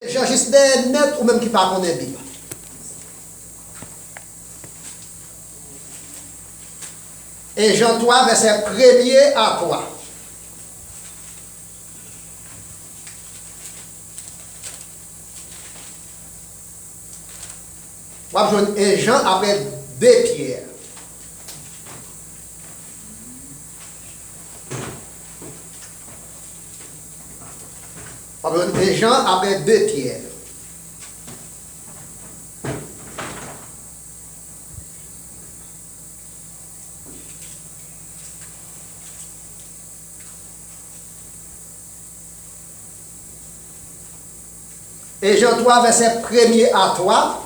Jean juste net ou même qui pas connaît Bible. Et Jean 3, verset 1er à 3. Et Jean après 2 Pierre. Et Jean après 2 Pierre. Et Jean 3, verset 1er à 3,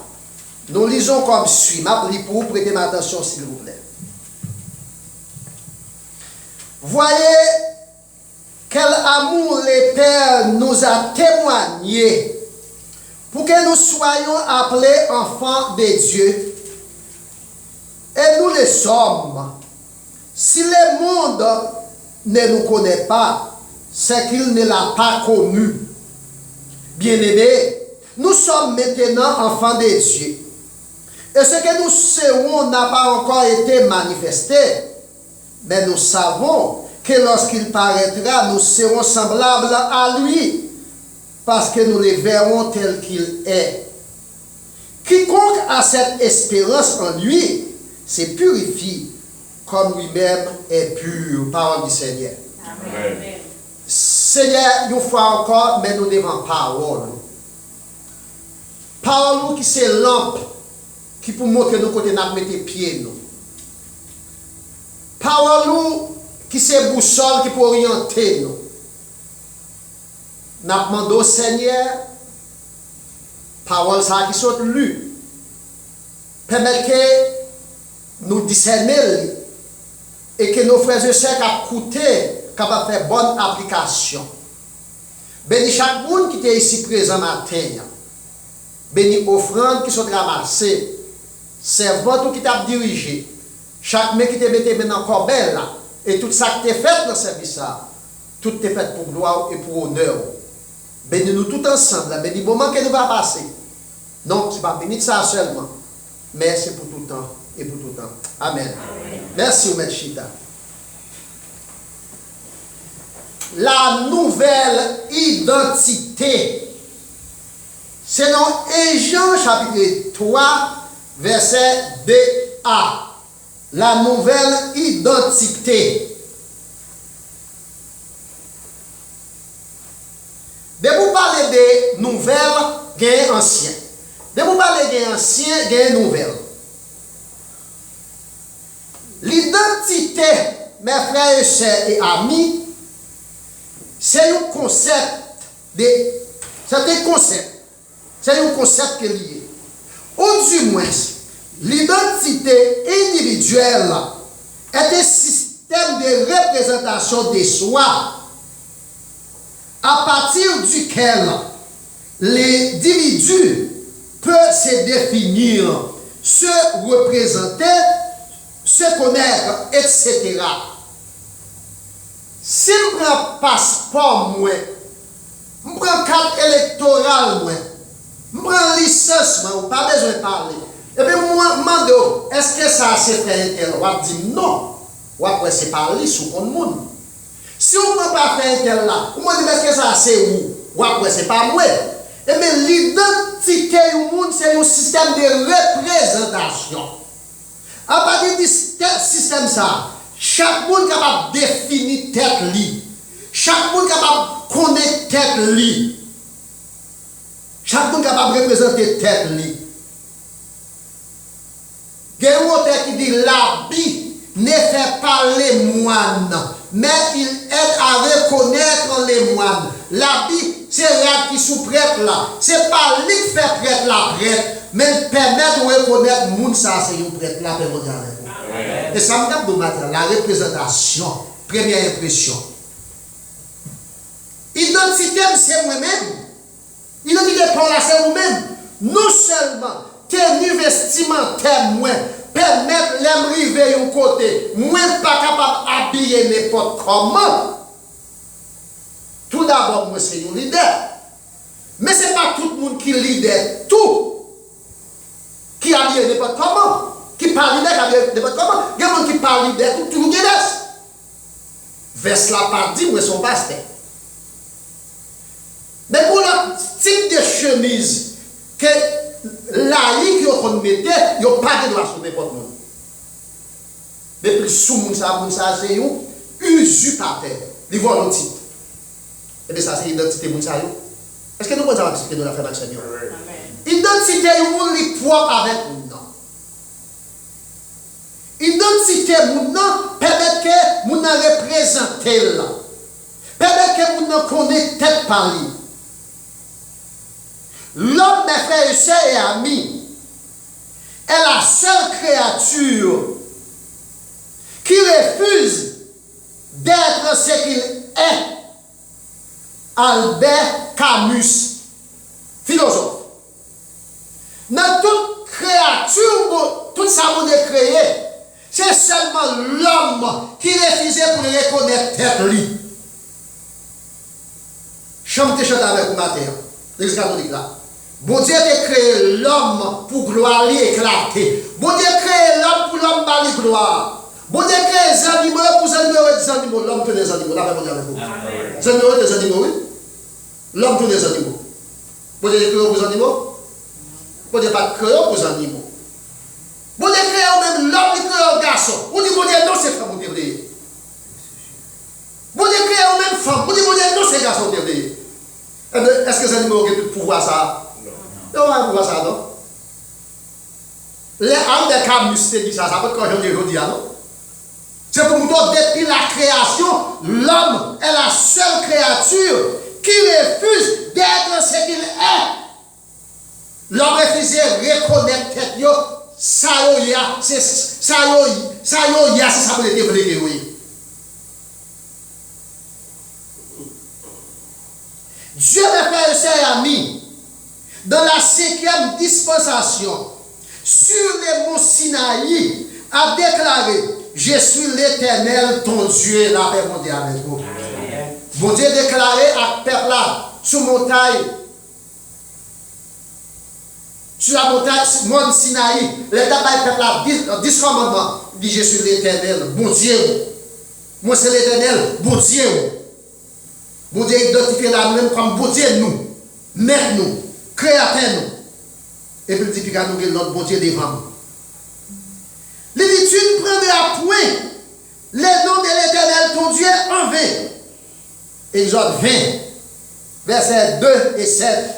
nous lisons comme suit. Ma prie pour vous, prêtez attention s'il vous plaît. Voyez quel amour le Père nous a témoigné pour que nous soyons appelés enfants de Dieu. Et nous le sommes. Si le monde ne nous connaît pas, c'est qu'il ne l'a pas connu. Bien-aimés, nous sommes maintenant enfants de Dieu. Et ce que nous serons n'a pas encore été manifesté. Mais nous savons que lorsqu'il paraîtra, nous serons semblables à lui. Parce que nous le verrons tel qu'il est. Quiconque a cette espérance en lui se purifie comme lui-même est pur. Parole du Seigneur. Amen. Seigneur, une fois encore, mais nous devons parole. Parole qui c'est lampe qui pour montrer nous côté nous mettre pieds nous. Parole qui c'est boussole qui pour orienter nous. Nous demandons au Seigneur, parole ça qui sont lues, permettre que nous discernions et que nos frères et sœurs qui écoutent capable de faire bonne application. Béni chaque monde qui est ici présent matin. Béni offrande qui sont ramassées. Servante qui t'a dirigé. Chaque mec qui te mette maintenant corbeille là. Et tout ça qui est fait dans ce service là. Tout est fait pour gloire et pour honneur. Béni nous tout ensemble. Béni le moment que nous va passer. Non, ce n'est pas béni de ça seulement. Mais c'est pour tout le temps et pour tout le temps. Amen. Amen. Merci, M. Chita. La nouvelle identité. C'est dans Jean chapitre 3, verset 2a. La nouvelle identité. De vous parler de nouvelles, il y a ancien. De vous parler de ancien, il y a nouvelle. L'identité, mes frères et sœurs et amis, c'est un concept c'est un concept qui est lié. Ou du moins, l'identité individuelle est un système de représentation de soi à partir duquel l'individu peut se définir, se représenter, se connaître, etc. Si je prends passeport, je prends carte électorale, je prends licence, je n'ai pas besoin de parler. Et puis moi, je me demande, est-ce que ça c'est fait un tel? On dit non. Ou après c'est parler sur le monde. Si on ne peut pas faire un tel là, on me dit, est-ce que ça c'est où? Ou après c'est pas moi. Et bien l'identité du monde, c'est un système de représentation. À partir du système ça, chaque monde est capable de définir tête li. Chaque monde est capable de connaître tête li. Chaque monde est capable de représenter tête li. Il y a un auteur qui dit l'habit ne fait pas les moines, mais il aide à reconnaître les moines. L'habit, c'est l'âme qui sous prêtre là. C'est pas lui qui fait prêtre la prêtre, mais il permet de reconnaître le monde, ça c'est un prêtre là. Et ça me donne de matin, la représentation, première impression. Identité, c'est moi-même. Identité, pour la c'est vous-même. Non seulement, tenue vestimentaire, moi, permettre l'aimer au côté, moi, pas capable d'habiller n'importe comment. Tout d'abord, moi, c'est un leader. Mais ce n'est pas tout le monde qui leader tout, qui a dit n'importe comment, qui parle leader, qui a dit n'importe comment, il y a des gens qui parlent leader tout, toujours guédesse. Vers la part dit, moi, son pasteur. Mais pour le type de chemise que laïque qu'on mettait, il n'y a pas de droit sur n'importe quoi. Mais plus sous ça, c'est un usurpateur. Il voit le titre. Et bien ça, c'est l'identité de ça. Est-ce que nous pouvons savoir ce que nous avons fait avec Seigneur? Identité, il est propre avec nous. Identité, nous permet que nous représentons. Permet que nous connaissons tête par lui. L'homme, mes frères et sœurs et amis, est la seule créature qui refuse d'être ce qu'il est. Albert Camus, philosophe. Dans toute créature, tout ça qu'on a créé, c'est seulement l'homme qui refusait pour reconnaître tête lui. Chante avec vous matin, l'église catholique là. Bon Dieu a créé l'homme pour gloire éclater. Bon Dieu a créé l'homme pour l'homme bali gloire. Bon Dieu a créé les animaux pour les animaux. L'homme pour les animaux. Là, bon Dieu avec vous. Les animaux, les animaux, oui. L'homme pour les animaux. Bon Dieu a créé pour les animaux. Bon Dieu n'a pas créé pour les animaux. Bon Dieu a créé même l'homme qui crée un garçon. On dit bon Dieu non, c'est femme, bon Dieu. Bon Dieu a créé même femme. On dit bon Dieu non, c'est garçon, bon Dieu. Est-ce que les animaux ont pu pouvoir ça? Non, on va pouvoir ça, non? Les âmes de Camus, c'est dit ça, ça peut être quand je dis, non? C'est pour nous dire, depuis la création, l'homme est la seule créature qui refuse d'être ce qu'il est. L'homme refuse de reconnaître tête, ça y est, c'est ça pour les développer, oui. Dieu, mes frères et sœurs amis, dans la 5e dispensation, sur les monts Sinaï, a déclaré: je suis l'Éternel, ton Dieu, la paix mondiale avec vous. Bon Dieu déclaré à peuple là, sur montagne, sur la montagne, mont Sinaï, l'état de peuple là, 10 commandements, dit: je suis l'Éternel, bon Dieu. Moi c'est l'Éternel, bon Dieu. Bon Dieu identifie là nous-mêmes comme bon Dieu nous, maître nous, créateur nous. Et puis il dit qu'il a nous notre bon Dieu devant nous. L'étude prendrait à point les noms de l'Éternel ton Dieu en vain. Exode 20, versets 2 et 7.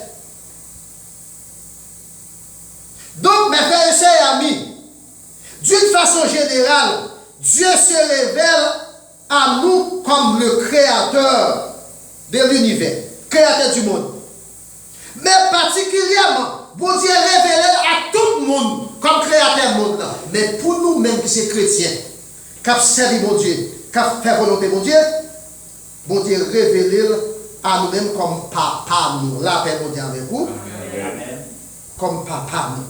Donc, mes frères et sœurs amis, d'une façon générale, Dieu se révèle à nous comme le créateur de l'univers, créateur du monde. Mais particulièrement, bon Dieu révèle à tout le monde comme créateur du monde. Mais pour nous-mêmes qui sommes chrétiens, qui avons servi mon Dieu, qui avons fait volonté mon Dieu révèle à nous-mêmes comme papa nous. La paix mon Dieu avec vous. Amen. Comme papa nous.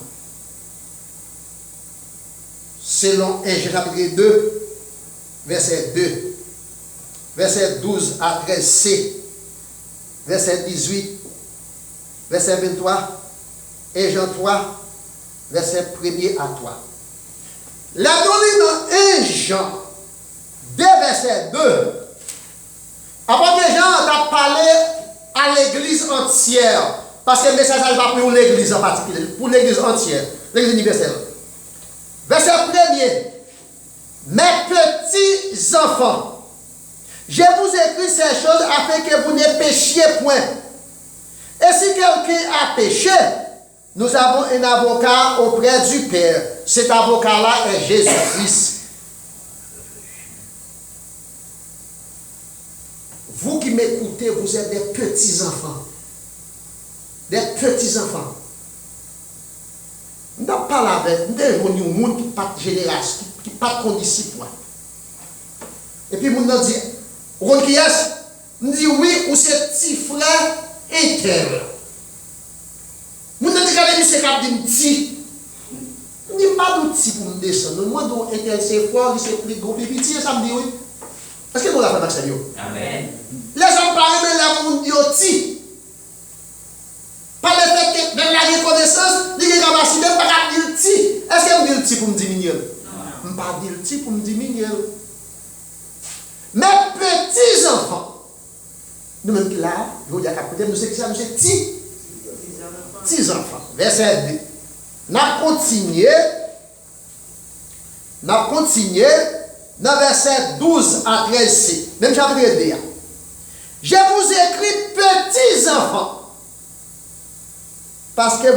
Selon 1 chapitre 2, verset 2, verset 12 à 13c, verset 18, verset 23, et Jean 3, verset 1er à 3. La donnée dans 1 Jean 2, verset 2, avant que Jean a parlé à l'église entière, parce que le message n'est pas pour l'église en particulier, pour l'église entière, l'église universelle. Verset 1er, mes petits enfants, je vous écris ces choses afin que vous ne péchiez point. Et si quelqu'un a péché, nous avons un avocat auprès du Père. Cet avocat-là est Jésus-Christ. Vous qui m'écoutez, vous êtes des petits-enfants. Des petits-enfants. Nous n'avons pas la veille. Nous avons un monde qui n'est pas de génération, qui n'est pas de condisciple. Et puis, nous dit, on dit oui, ou c'est petit frère interne. Nous avons dit que c'est un petit. Nous n'avons pas d'outil pour nous descendre. Nous avons intéressé fort, c'est plus gros, petit, ça me dit oui. Est-ce que vous l'avez fait, Maxime? Amen. Les gens parlent de la monde petit. Par le fait petit pour me diminuer. Je ne pas dire petit pour me diminuer. Mes petits enfants, nous-mêmes qui là, nous disons qu'à côté, nous sommes petits enfants. Verset 2. Nous continuons dans verset 12 à 13c. Même chapitre 2. Je vous écris petits enfants. Parce que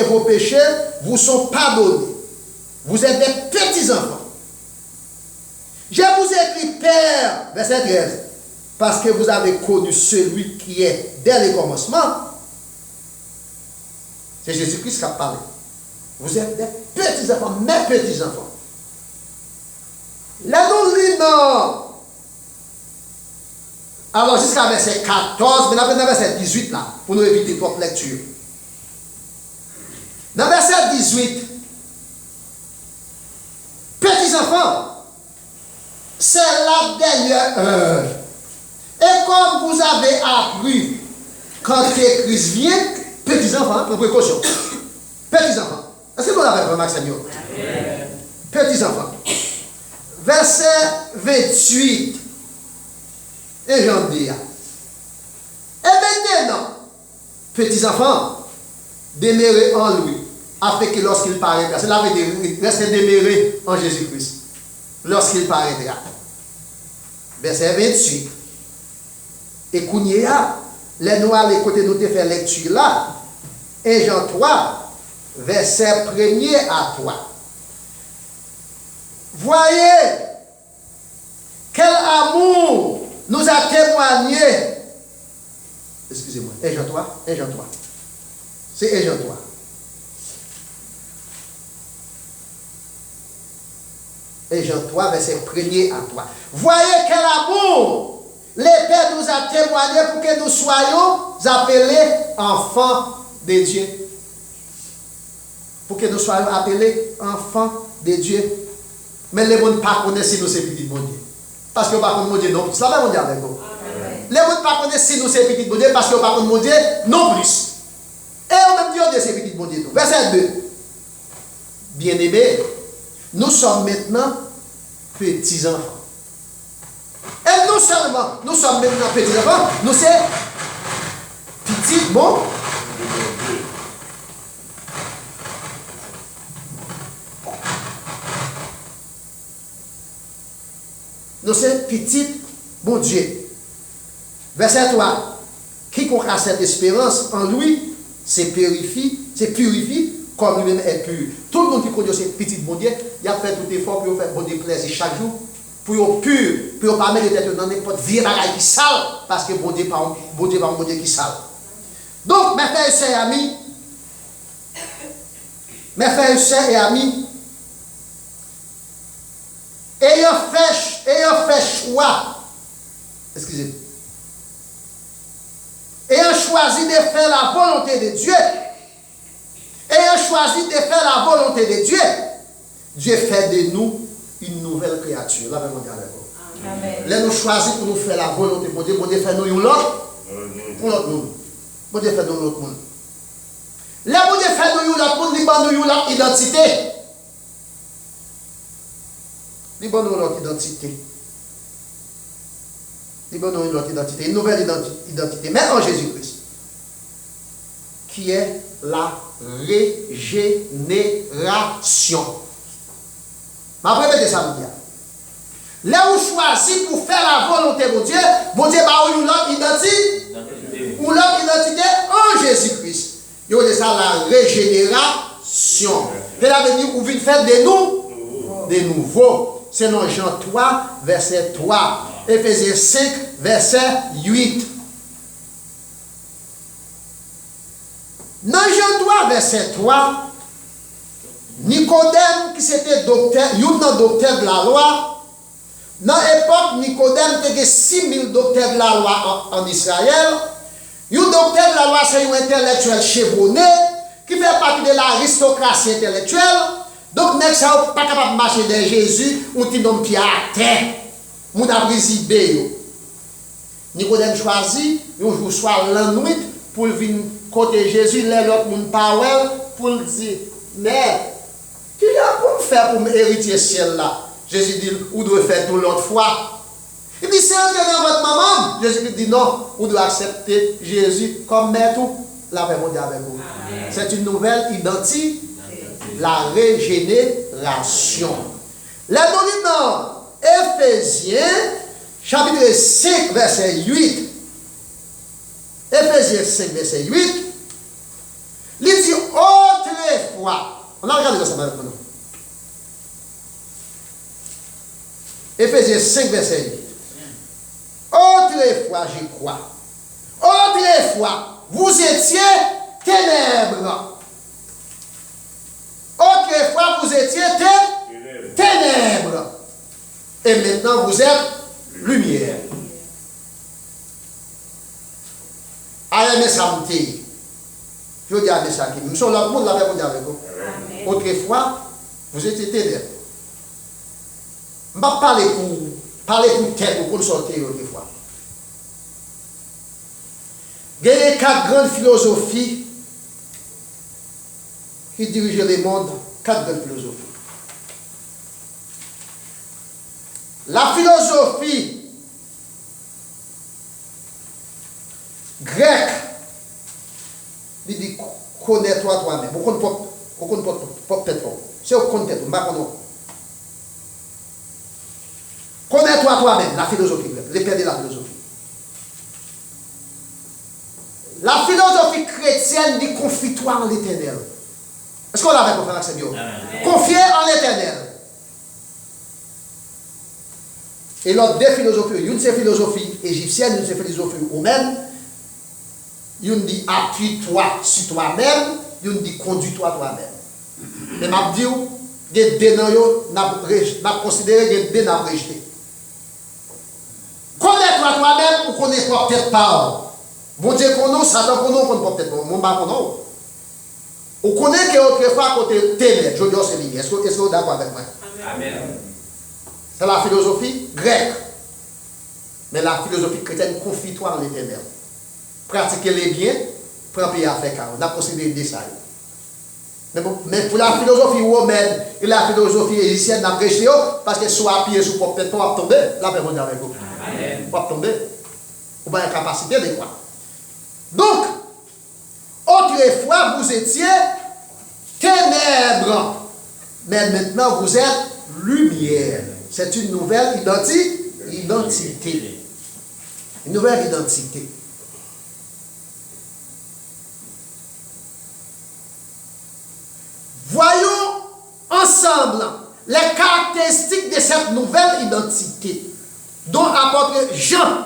vos péchés vous sont pardonnés. Vous êtes des petits enfants. Je vous écris Père, verset 13, parce que vous avez connu celui qui est dès le commencement. C'est Jésus-Christ qui a parlé. Vous êtes des petits enfants, mes petits enfants. Là, nous lisons. Alors, jusqu'à verset 14, mais après, dans verset 18, là, pour nous éviter toute lecture. Dans verset 18, petits enfants, c'est la dernière heure. Et comme vous avez appris quand Christ vient, petits enfants, prenez précaution. Petits enfants. Est-ce que vous l'avez remarqué, Seigneur? Petits enfants. Verset 28. Et j'en dis. Et maintenant, petits enfants, demeurez en lui, afin que lorsqu'il paraîtra, cela veut dire restez demeurés en Jésus-Christ, lorsqu'il paraîtra. Verset 28. Et Kounia, les noirs, les côtés nous te fait lecture là, et Jean 3, verset 1er à 3. Voyez quel amour nous a témoigné. Excusez-moi, et Jean 3, et Jean 3. C'est et Jean 3. Et Jean 3, verset 1er à 3. Voyez quel amour les pères nous a témoigné pour que nous soyons appelés enfants de Dieu. Pour que nous soyons appelés enfants de Dieu. Mais les gens ne connaissent pas si nous sommes petits bon Dieu. Parce que nous ne connaissons pas Dieu non plus. C'est la même chose avec vous. Les gens ne connaissent pas si nous sommes petits bon Dieu parce que nous ne connaissons pas Dieu non plus. Et on même dit que c'est petit bon Dieu. Verset 2. Bien-aimés, nous sommes maintenant petits enfants. Et non seulement nous sommes maintenant petits enfants, nous sommes petits bon. Nous sommes petits bon Dieu. Verset 3. Quiconque a cette espérance en lui, c'est purifié comme lui-même est pur. Tout le monde qui connaît ce petit bon Dieu, il a fait tout effort pour faire bon Dieu plaisir chaque jour, pour être pur, pour ne pas mettre tête dans n'importe quel bagaille qui sale, parce que bon Dieu n'est pas un bon Dieu qui sale. Donc, mes frères et sœurs et amis, ayant fait choix, excusez-moi, ayant choisi de faire la volonté de Dieu, ayant choisi de faire la volonté de Dieu, Dieu fait de nous une nouvelle créature. Là, même on là, nous choisissons pour nous faire la volonté de Dieu. Bon Dieu fait nous une l'autre pour l'autre monde. Bon Dieu fait nous l'autre monde. Là, bon Dieu fait nous une l'autre monde, il va nous l'autre identité. Il va nous l'autre identité. Il va nous l'autre identité, une nouvelle identité, mais en Jésus-Christ, qui est la régénération. Ma première ça vous dire. Là où choisit pour faire la volonté de Dieu va une autre identité, ou l'autre identité en Jésus-Christ. Il y a ça la régénération. Cela veut dire qu'on vient faire de nouveau. C'est dans Jean 3, verset 3. Éphésiens 5, verset 8. Dans Jean 3, verset 3, Nicodème, qui c'était docteur, docteur de la loi, dans l'époque, Nicodème était 6000 docteurs de la loi en Israël. Un docteur de la loi, c'est un intellectuel chevronné qui fait partie de l'aristocratie intellectuelle. Donc, n'est-ce pas capable de marcher derrière Jésus, ou ti donne pied à terre. Moun a présidé. Nicodème choisit, un jour soir la nuit, pour venir côté Jésus, l'autre moun parole, pour dire, mais, Qui a pour faire pour hériter ce ciel là? Jésus dit, vous devez faire tout l'autre fois. Il dit, c'est entrer dans votre maman. Jésus dit, non, vous devez accepter Jésus comme maître. La paix mondiale avec vous. C'est une nouvelle identité, la régénération. La nous dans Éphésiens, chapitre 5, verset 8. Éphésiens 5, verset 8. Il dit autrefois. On a regardé ça maintenant. Éphésiens 5, verset 8. Autrefois, je crois. Autrefois, vous étiez ténèbres. Autrefois, vous étiez ténèbres. Et maintenant, vous êtes lumière. Allez, ça me dit. Je dis à ça qui nous sommes là, le monde l'avait dit avec vous. Autrefois, vous étiez ténèbres. Je ne vais pas parler pour tête pour sortir autrefois. Il y a 4 grandes philosophies qui dirigent le monde. 4 grandes philosophies. La philosophie grecque, il dit connais-toi toi-même. Vous ne connaissez pas peut-être pas. C'est au connaître, vous ne connaissez pas. Connais-toi toi-même, la philosophie grecque. Répétez la philosophie. La philosophie chrétienne dit confie-toi en l'éternel. Est-ce qu'on l'avait pour faire accès bio? Confiez en l'éternel. Et l'autre des philosophies, une c'est philosophie égyptienne, une c'est philosophie romaine. Une dit appuie-toi sur toi-même, une dit conduis-toi toi-même. Mais m'a dit, des dénoyaux n'a considéré que des n'a rejeté. Connais-toi toi-même ou connais-toi peut-être pas. Bon Dieu qu'on nous, Satan qu'on nous, on peut peut-être mon bas qu'on nous. On connaît que autrefois côté ténèbres, je dis c'est lié. Est-ce que vous êtes d'accord avec moi? Amen. C'est la philosophie grecque. Mais la philosophie chrétienne, confie-toi en l'éternel. Pratiquez les biens, prends pays à faire car on a considéré des ça. Mais pour la philosophie romaine et la philosophie égyptienne, on a prêché parce que soit appuyé sur le peut-être pas tomber, la paix mondiale avec vous. Amen. Pas tomber. Vous avez la capacité de quoi. Donc, autrefois, vous étiez ténèbres. Mais maintenant, vous êtes lumière. C'est une nouvelle identité. Une nouvelle identité. Voyons ensemble les caractéristiques de cette nouvelle identité dont apôtre Jean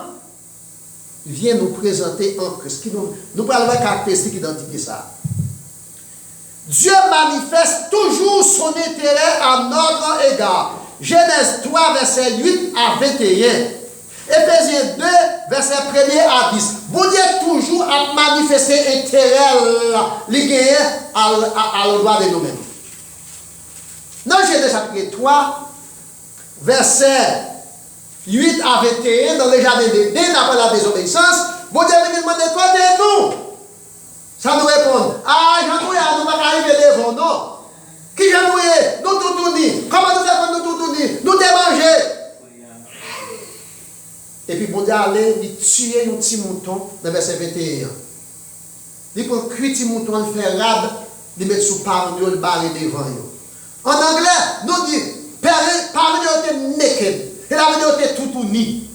vient nous présenter en Christ. Nous parlons de caractéristiques d'identité ça. Dieu manifeste toujours son intérêt à notre égard. Genèse 3, verset 8 à 21. Éphésiens 2, verset 1 à 10. Vous dites toujours à manifester intérêt lié à l'endroit de nous-mêmes. Dans Genèse chapitre 3, verset 8 à 21, dans le jardin d'Éden, après la désobéissance, vous Dieu me demande quoi de nous? Ça nous répond, ah, Jean-Noué, nous ne pouvons pas arriver devant, non. Qui Jean-Noué? Nous tout dit. Comment nous avons nous tout dit? Nous démanger. Et puis, bon Dieu, allez, il tue un petit mouton, dans le verset 21. Il prend un petit mouton, il fait rade, il met sous parmi le barré devant. En anglais, nous dit, parmi eux était naked. Et la vidéo était tout uni.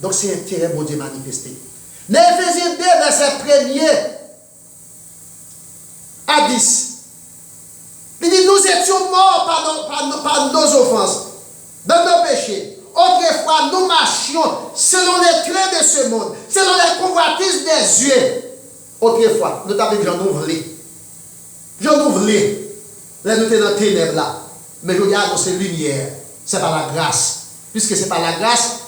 Donc c'est un intérêt bon Dieu manifesté. Dans Éphésiens 2, verset 1 à 10. Il dit, nous étions morts par nos offenses, dans nos péchés. Autrefois, nous marchions selon les traits de ce monde, selon les convoitises des yeux. Autrefois, nous avons j'en ouvré. J'en ouvré. Là, nous étions dans les ténèbres là. Mais je regarde, c'est lumière. C'est par la grâce. Puisque c'est par la grâce,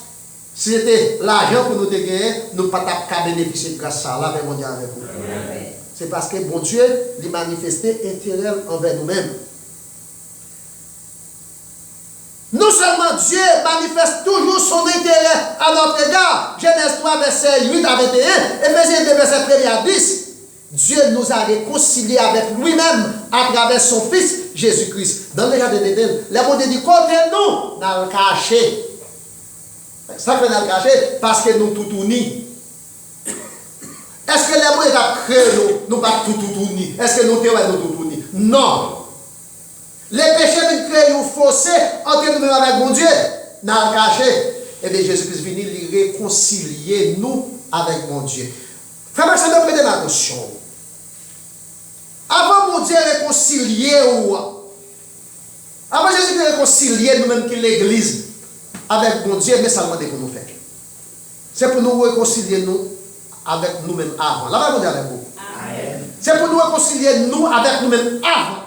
si c'était l'argent pour nous gagner, nous ne pouvons pas bénéficier de grâce. Ça, là, mon Dieu avec vous. C'est parce que bon Dieu lui manifesté intérêt envers nous-mêmes. Non seulement Dieu manifeste toujours son intérêt à notre égard. Genèse 3, verset 8 à 21, Éphésiens 2, verset 1 à 10. Dieu nous a réconciliés avec lui-même à travers son Fils Jésus-Christ. Dans le jardin d'Éden, les bon Dieu dit, côté nous, dans le caché. Ça fait dans le caché parce que nous tout unis. Est-ce que les mots ont créé nous pas tout unis? Est-ce que nous sommes tout unis? Non. Les péchés viennent créer un fossé entre nous-mêmes avec mon Dieu, dans le caché. Et bien Jésus-Christ vient les réconcilier nous avec mon Dieu. Frère Maxime, prêtez attention. Avant mon Dieu réconcilier ou avant Jésus de réconcilier nous-mêmes qui l'Église avec mon Dieu, mais seulement dès que nous faisons. C'est pour nous réconcilier nous avec nous-mêmes avant. La Bible dit avec vous. C'est pour nous réconcilier nous avec nous-mêmes avant.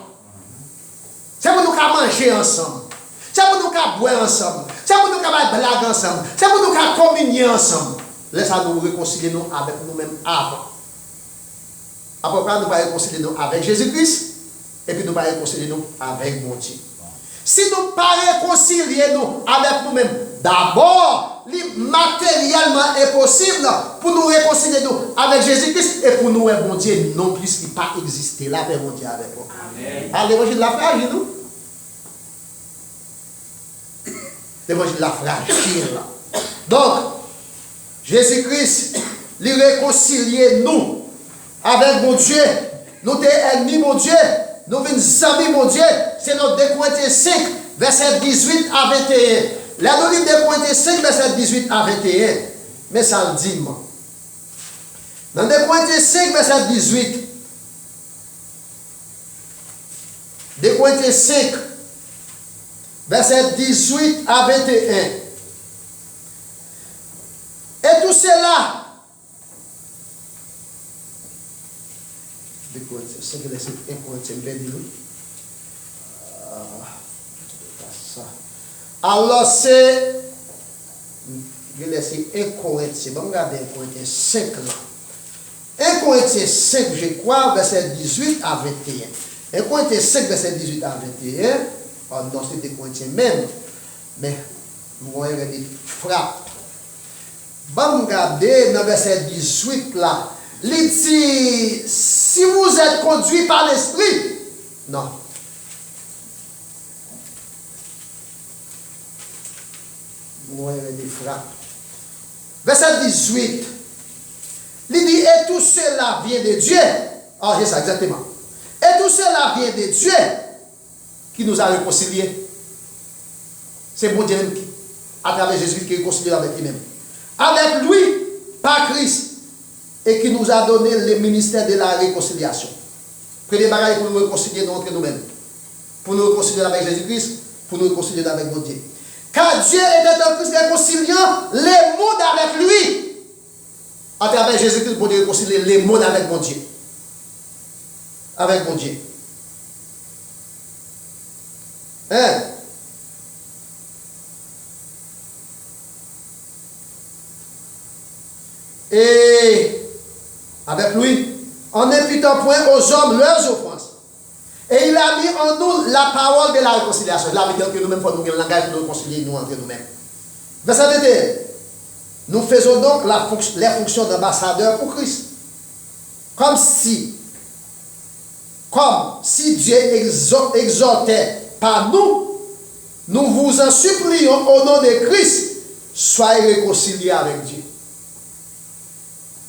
C'est pour nous manger ensemble. C'est pour nous boire ensemble. C'est pour nous blaguer ensemble. C'est pour nous communier ensemble. Laissez nous réconcilier nous avec nous-mêmes avant. Après, nous allons réconcilier nous avec Jésus-Christ. Et puis nous allons réconcilier nous avec mon Dieu. Si nous ne pas réconcilier nous avec nous-mêmes, d'abord, matériellement impossible pour nous réconcilier nous avec Jésus-Christ et pour nous, mon Dieu, non plus qui pas exister là, mon Dieu, avec nous. Amen. L'évangile de la fragile, nous. L'évangile de la fragile. Donc, Jésus-Christ, lui réconcilier nous avec mon Dieu. Nous sommes ennemis, mon Dieu. Nous sommes amis, mon Dieu. C'est notre 2 Corinthiens 5, verset 18 à 21. Là, nous lisons 2 Corinthiens 5, verset 18 à 21. Mais ça le dit, moi. Dans 2 Corinthiens 5, verset 18. 2 Corinthiens 5, verset 18 à 21. Et tout cela, 2 Corinthiens 5, verset 1 Corinthiens 22. Alors c'est, je vais laisser 1 Corinthiens, bon, regardez 1 Corinthiens 5 là. 1 Corinthiens 5, je crois, verset 18 à 21. 1 Corinthiens 5, verset 18 à 21, oh non, c'est 2 Corinthiens même, mais nous voyons des frappes. Bon, regardez dans verset 18 là, il dit, si vous êtes conduit par l'esprit, non. Vous voyez des frappes. Verset 18, il dit, et tout cela vient de Dieu. Ah, c'est ça, exactement. Et tout cela vient de Dieu qui nous a réconciliés. C'est mon Dieu qui, à travers Jésus, qui est réconcilié avec lui-même. Avec lui, par Christ, et qui nous a donné le ministère de la réconciliation. Premier bagage pour nous réconcilier entre nous-mêmes. Pour nous réconcilier avec Jésus-Christ, pour nous réconcilier avec mon Dieu. Car Dieu était un Christ réconciliant les mondes avec lui. À travers Jésus-Christ, pour nous réconcilier les mondes avec mon Dieu. Avec mon Dieu. Hein? Et avec lui, en n'imputant point aux hommes leurs offenses. Et il a mis en nous la parole de la réconciliation. Là, veut dire que nous-mêmes, il faut nous un langage pour nous réconcilier nous entre nous-mêmes. Verset 21. Nous faisons donc les fonctions d'ambassadeurs pour Christ. Comme si Dieu exhortait par nous, nous vous en supplions au nom de Christ, soyez réconciliés avec Dieu.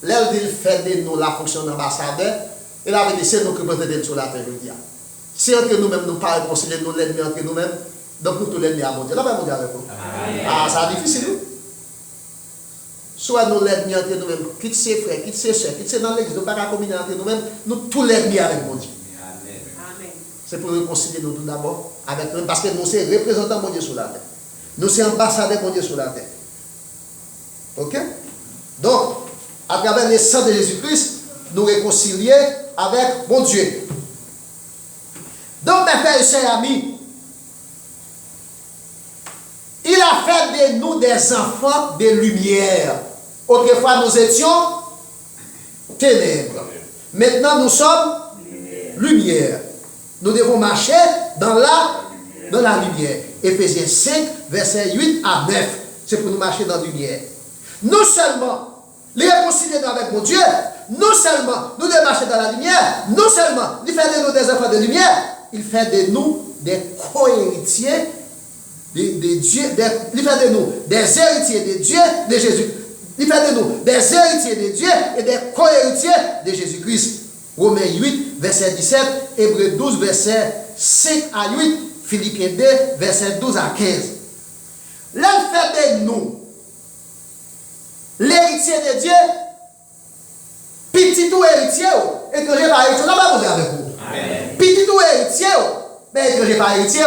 Là, il fait de nous la fonction d'ambassadeur, et là, il dit, c'est nous qui représentons sur la terre. Si entre nous-mêmes, nous ne pas réconcilier nous l'ennemi entre nous-mêmes, donc nous tous l'ennemi à mon Dieu. Là, on va avec vous. Ah, ça c'est difficile. Soit nous l'ennemi entre nous-mêmes, quitte ses frères, quitte ses soeurs, quitte ses dans l'église, nous ne pas communier entre nous-mêmes, nous tous l'ennemi avec mon Dieu. C'est pour réconcilier nous tout d'abord avec nous, parce que nous sommes représentants de Dieu sur la terre. Nous sommes ambassadeurs de Dieu sur la terre. Ok? Donc, à travers le sang de Jésus-Christ, nous réconcilier avec mon Dieu. Donc, mes frères et chers amis, il a fait de nous des enfants de lumière. Autrefois, nous étions ténèbres. Maintenant, nous sommes lumière. Nous devons marcher dans la lumière. Éphésiens 5, versets 8 à 9. C'est pour nous marcher dans la lumière. Non seulement les réconcilier avec mon Dieu, non seulement nous devons marcher dans la lumière, non seulement il fait de nous des enfants de lumière, il fait de nous des co-héritiers de Dieu, il fait de nous des héritiers de Dieu, de Jésus. Il fait de nous des héritiers de Dieu et des co-héritiers de Jésus-Christ. Romains 8, verset 17, Hébreux 12, verset 5 à 8, Philippiens 2, verset 12 à 15. Là, il fait de nous l'héritier de Dieu, petit ou héritier, étranger par héritier, on n'a pas besoin avec vous. Petit ou héritier, mais étranger par héritier.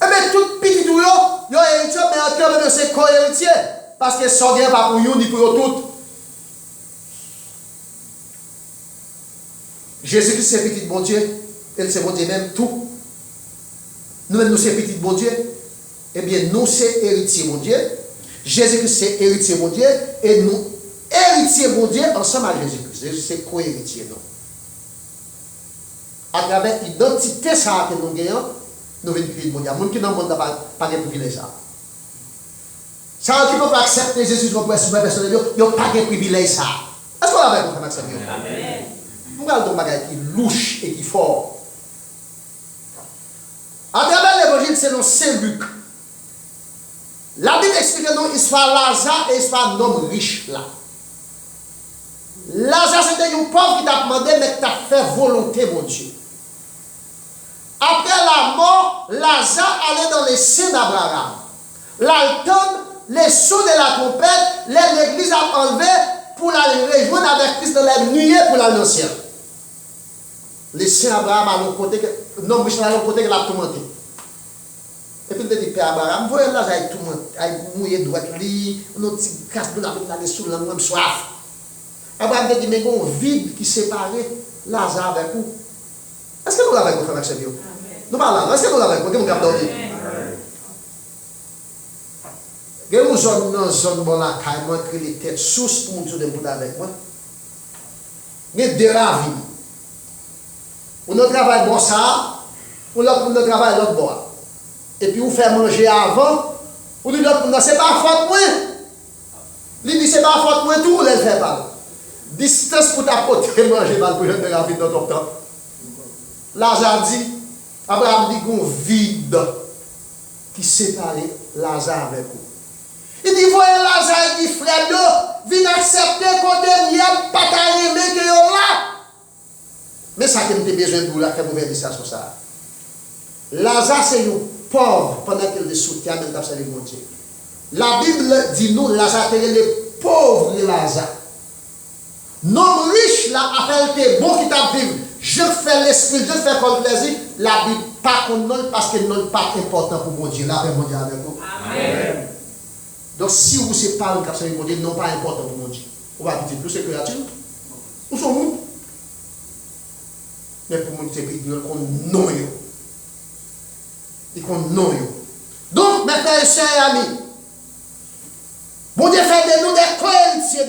Et bien, tout petit ou yo héritier, mais en termes de ces co-héritiers, parce que ça vient pas pour nous ni pour eux toutes. Jésus-Christ, c'est petit bon Dieu, et c'est bon Dieu même tout. Nous-mêmes, nous, c'est petit bon Dieu, eh bien, nous, c'est héritier bon Dieu. Jésus-Christ, c'est héritier mon Dieu, et nous, héritier mon Dieu, ensemble avec Jésus-Christ. Jésus, c'est co-héritier, non. À travers l'identité ça que nous gagnons, nous venons créer mon Dieu. Les gens qui n'ont pas de privilège ça. Ça, qui ne peut pas accepter Jésus comme personne, ils n'ont pas de privilège ça. Est-ce qu'on a bien accepté? Amen. Nous avons un bagage qui est louche et qui est fort. À travers l'évangile, c'est Saint Luc. La Bible explique nous l'histoire Lazare et l'histoire d'un homme riche là. Lazare c'était un pauvre qui t'a demandé, mais qui t'a fait volonté, mon Dieu. Après la mort, Lazare allait dans les seins d'Abraham. L'alton, les sons de la trompette, l'église a enlevé pour la rejoindre avec Christ dans la nuée pour la ciel. Les saints d'Abraham à l'autre côté, non, riche à l'autre côté que l'a tourmenté. Et puis il dit, Père Abraham, voyez là, j'ai tout le monde, j'ai mouillé droit, notre petit casse de la vie sous la même soif. Abraham dit, mais il y a un vide qui sépare Lazare avec vous. Est-ce que nous l'avons fait, frère Maxime? Nous parlons, est-ce que nous l'avons fait? Nous avons dit. Il y a une zone dans la zone de la caille, qui est les têtes sous pour nous de avec moi. Il y a deux ravis. On travaille bon ça, on travaille l'autre bois. Et puis, vous faites manger avant, vous dites, non, c'est pas faute moi. Il dit, c'est pas faute moi tout, il ne fait pas. Distance pour t'apporter manger dans le projet de la vie dans ton temps. Lazare dit, Abraham dit qu'on vide qui sépare Lazare avec vous. Il dit, voyez Lazare, il dit, frère, viens accepter qu'on ne pas t'arriver que là. Mais ça qui me besoin de vous là, que vous verrez ça sur ça. Lazare, c'est un pauvre pendant qu'il est soutient, même dans sa vie. La Bible dit nous, Lazare, c'est le pauvre Lazare. Non riche, là, après, bon qui t'a vivre. Je fais l'esprit, je fais comme plaisir. La Bible, pas qu'on non, parce que non pas important pour mon Dieu. La paix, mon Dieu, avec vous. Amen. Donc, si vous ne pas le cap, mon Dieu, non pas important pour mon Dieu. On va dire plus c'est créatif. Où sont-nous? Mais pour mon Dieu, c'est qu'on non. Et qu'on non. Donc, mes frères et sœurs et amis, bon Dieu fait de nous des co-héritiers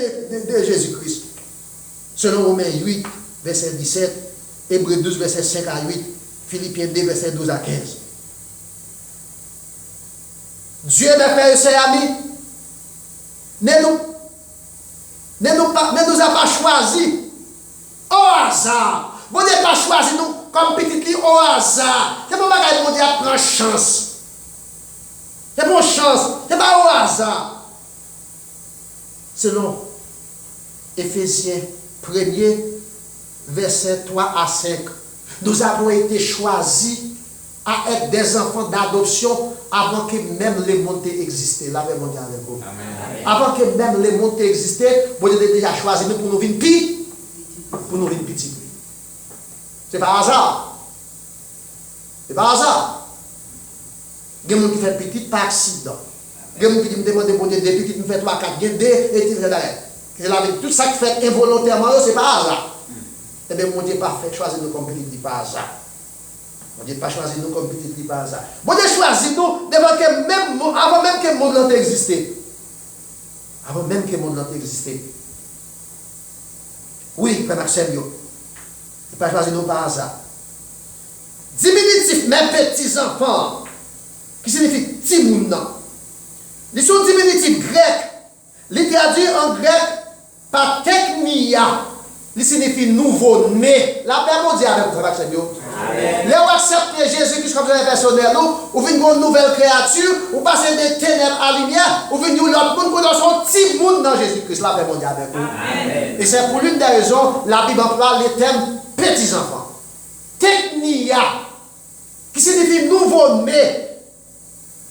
de Jésus-Christ. Selon Romains 8, verset 17, Hébreux 12, verset 5 à 8, Philippiens 2, verset 12 à 15. Dieu, mes frères et sœurs et amis, ne nous a pas choisis au hasard. Bon Dieu pas choisi nous comme petit lit au hasard. C'est pas que bon Dieu prend chance. C'est pas chance, c'est pas au hasard. Selon Éphésiens 1er, verset 3 à 5, nous avons été choisis à être des enfants d'adoption avant que même les mondes existaient. Là, mon Dieu avec vous. Avant que même les mondes existaient, vous avez déjà choisi nous pour nous venir pire, pour nous venir petit. C'est pas hasard. C'est pas hasard. Il y a des gens qui font petit par accident. Il y a des gens qui me demandent de des petites, me fait 3, 4, 2, et tout ça qui fait involontairement, c'est pas hasard. Eh bien, mon Dieu n'a pas fait choisir nous comme petit par hasard. Mon Dieu n'a pas choisi nous comme petit par hasard. Mon Dieu choisit nous avant même que le monde existait. Avant même que le monde existait. Oui, Père Maxime, il n'a pas choisi nous par hasard. Diminutif, mes petits enfants, qui signifie timoun. Ils sont diminutifs grecs. Il traduit en grec par technia. Il signifie nouveau-né. La paix mondiale avec vous, Seigneur. Là où acceptez Jésus-Christ comme un personnel, ou venez une nouvelle créature, ou passez des ténèbres à la lumière, ou venez l'autre monde, pour nous son petit monde dans Jésus-Christ. La paix mondiale avec vous. Et c'est pour l'une des raisons, la Bible emploie le terme petits-enfants. Technia, qui signifie nouveau-né,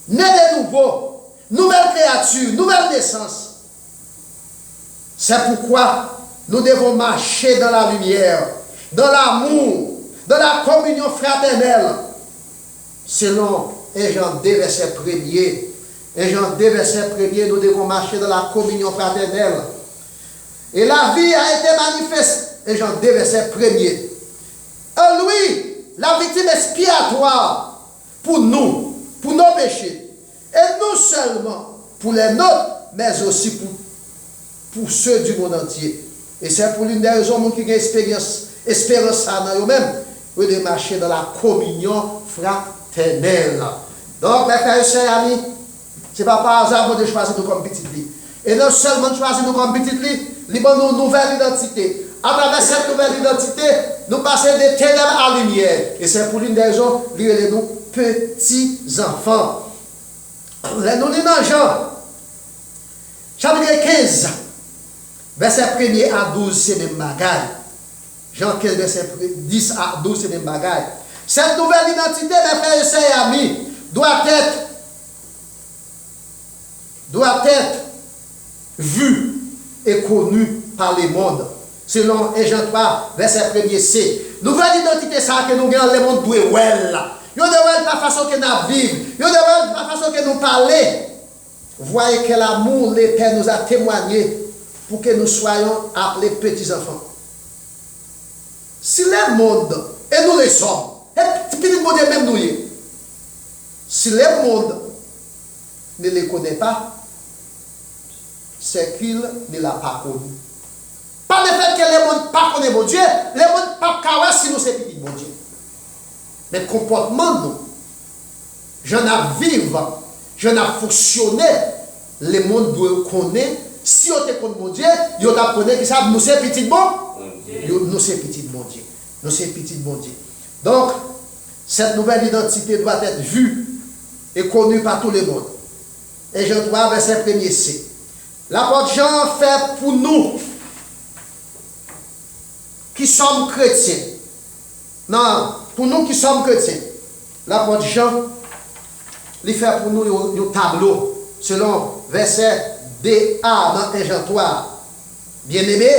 né de nouveau, nouvelle créature, nouvelle naissance. C'est pourquoi nous devons marcher dans la lumière, dans l'amour, dans la communion fraternelle. Selon 1 Jean 2, verset 1er. 1 Jean 2, verset 1er, nous devons marcher dans la communion fraternelle. Et la vie a été manifeste. 1 Jean 2, verset 1er. En lui, la victime expiatoire pour nous, pour nos péchés. Et non seulement pour les nôtres, mais aussi pour ceux du monde entier. Et c'est pour l'une des raisons qui ont espérance dans eux-mêmes, de marcher dans la communion fraternelle. Donc, mes frères et sœurs, amis, ce n'est pas par hasard de choisir nous comme petit lit. Et non seulement de choisir nous comme petit lit, nous avons une nouvelle identité. À travers cette nouvelle identité, nous passons des ténèbres à la lumière. Et c'est pour l'une des raisons, nous petits enfants. Nous lisons dans Jean, chapitre 15. Verset 1er à 12, c'est même bagaille. Jean 15, verset 10 à 12, c'est même bagaille. Cette nouvelle identité, mes frères et sœurs et amis, doit être vue et connue par le monde. Selon 1 Jean 3, verset 1er C. Nouvelle identité, ça que nous gagnons, le monde doit voir. Nous devons la façon que nous vivons. Nous devons la façon que nous parlons. Voyez quel amour le Père nous a témoigné pour que nous soyons appelés petits-enfants. Si le monde, et nous le sommes, et petit monde même nous, si le monde ne les connaît pas, c'est qu'il ne l'a pas connu. Pas le fait que le monde ne pas connaît mon Dieu, le monde ne pas connaît si nous sommes petits mon Dieu. Mais le comportement, nous, j'en ai vécu, j'en ai fonctionné, le monde doit connaître. Si on te connaît mon Dieu, on t'apprend que ça, nous sommes petits bon Dieu. Nous sommes petits bon Dieu. Nous sommes petits bon Dieu. Donc, cette nouvelle identité doit être vue et connue par tout le monde. Et Jean 3, verset 1er C. L'apôtre Jean fait pour nous qui sommes chrétiens. Non, pour nous qui sommes chrétiens. L'apôtre Jean, il fait pour nous un tableau selon verset D.A. dans 1 Jean 3. Bien-aimé,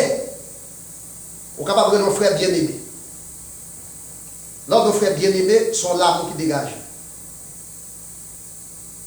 on est capable de nos frères bien-aimés. Lors nos frères bien-aimés sont l'amour qui dégage.